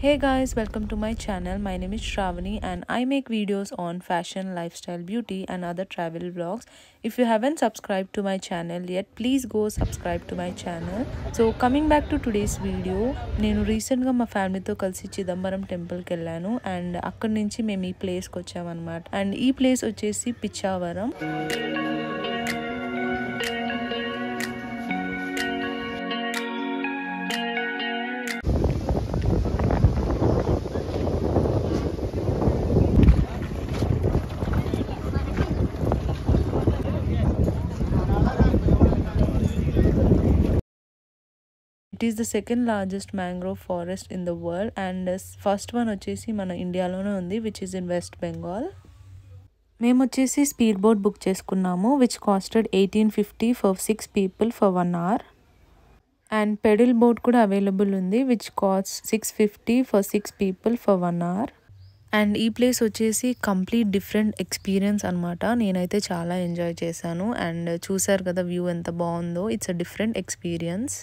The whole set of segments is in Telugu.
Hey guys, welcome to my channel. My name is Shravani and I make videos on fashion, lifestyle, beauty and other travel vlogs. If you haven't subscribed to my channel yet, please go subscribe to my channel. So coming back to today's video, నేను రీసెంట్ గా మా ఫ్యామిలీతో కలిసి చిదంబరం టెంపుల్ కి వెళ్ళాను అండ్ అక్కడ నుంచి మేము ఈ ప్లేస్ కి వచ్చామన్నమాట. అండ్ ఈ ప్లేస్ వచ్చేసి Pichavaram. It is the second largest mangrove forest in the world and first one వచ్చేసి మన ఇండియాలోనే ఉంది which is in West Bengal. మేము వచ్చేసి స్పీడ్ బోట్ బుక్ చేసుకున్నాము which costed 1850 for 6 people for 1 hour. And pedal boat కూడా అవైలబుల్ ఉంది which costs 650 for 6 people for 1 hour. And ఈ ప్లేస్ వచ్చేసి కంప్లీట్ డిఫరెంట్ ఎక్స్పీరియన్స్ అనమాట. నేనైతే చాలా ఎంజాయ్ చేశాను అండ్ చూసారు కదా వ్యూ ఎంత బాగుందో. It's a different experience.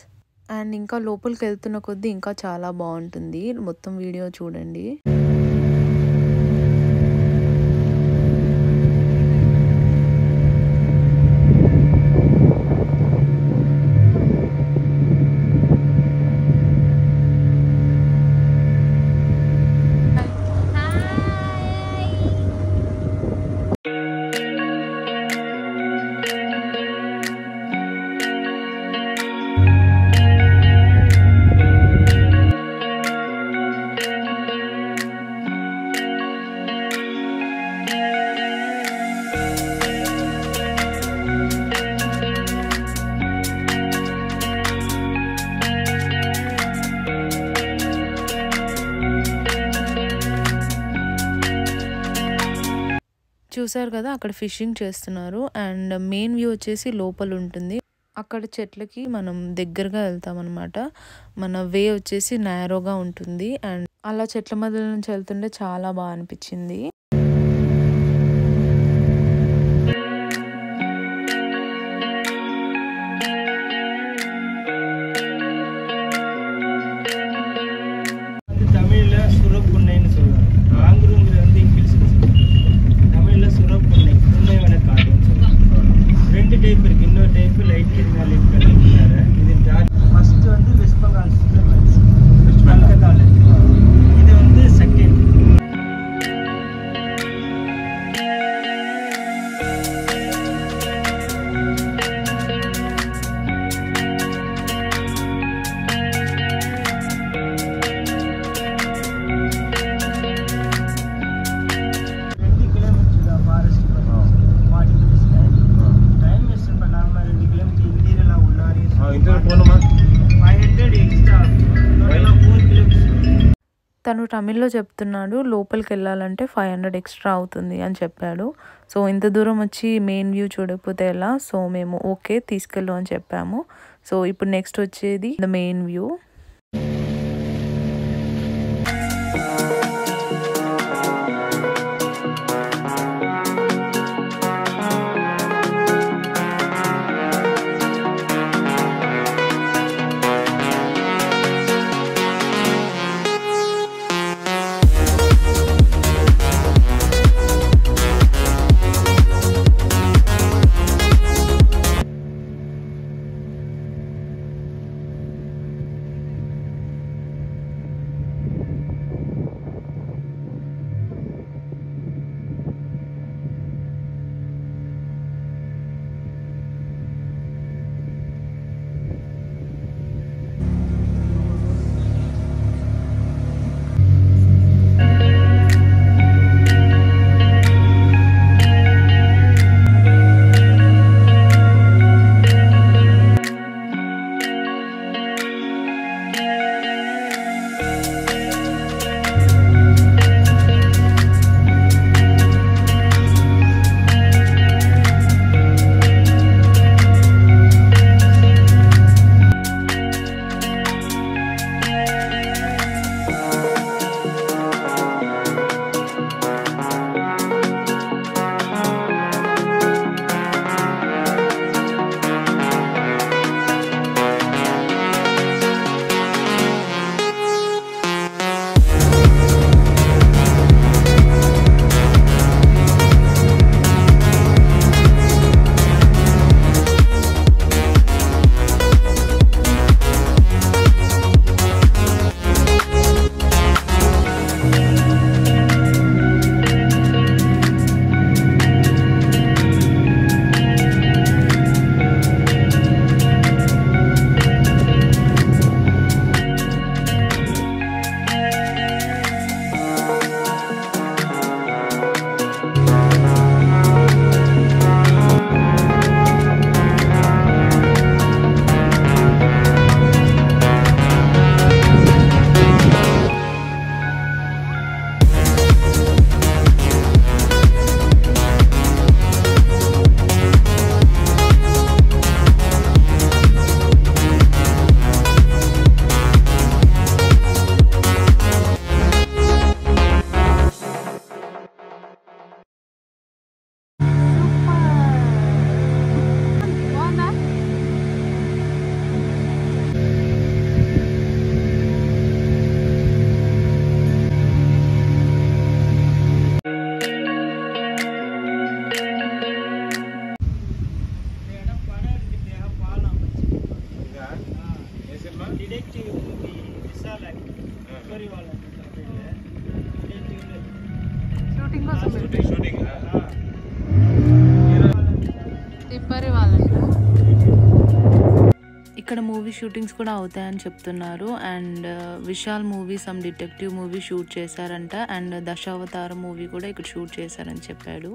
And ఇంకా లోపలికి వెళ్తున్న కొద్దీ ఇంకా చాలా బాగుంటుంది. మొత్తం వీడియో చూడండి. చూసారు కదా అక్కడ ఫిషింగ్ చేస్తున్నారు అండ్ మెయిన్ వ్యూ వచ్చేసి లోపల ఉంటుంది. అక్కడ చెట్లకి మనం దగ్గరగా వెళ్తాం అనమాట. మన వే వచ్చేసి నేరోగా ఉంటుంది అండ్ అలా చెట్ల మధ్య నుంచి వెళ్తుంటే చాలా బాగా అనిపించింది. తను తమిళ్లో చెప్తున్నాడు లోపలికి వెళ్ళాలంటే 500 ఎక్స్ట్రా అవుతుంది అని చెప్పాడు. సో ఇంత దూరం వచ్చి మెయిన్ వ్యూ చూడకపోతే ఎలా, సో మేము ఓకే తీసుకెళ్ళు అని చెప్పాము. సో ఇప్పుడు నెక్స్ట్ వచ్చేది the main view. Detective movie Vishal తిప్పరి వాళ్ళ షూటింగ్ కోసం షూటింగ్ తిప్పరి వాళ్ళంట. ఇక్కడ మూవీ షూటింగ్స్ కూడా అవుతాయని చెప్తున్నారు. And Vishal movie some detective movie shoot చేశారంట. అండ్ దశావతారం మూవీ కూడా ఇక్కడ షూట్ చేశారని చెప్పాడు.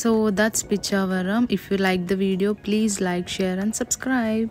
So that's Pichavaram. If you like the video, please like, share and subscribe.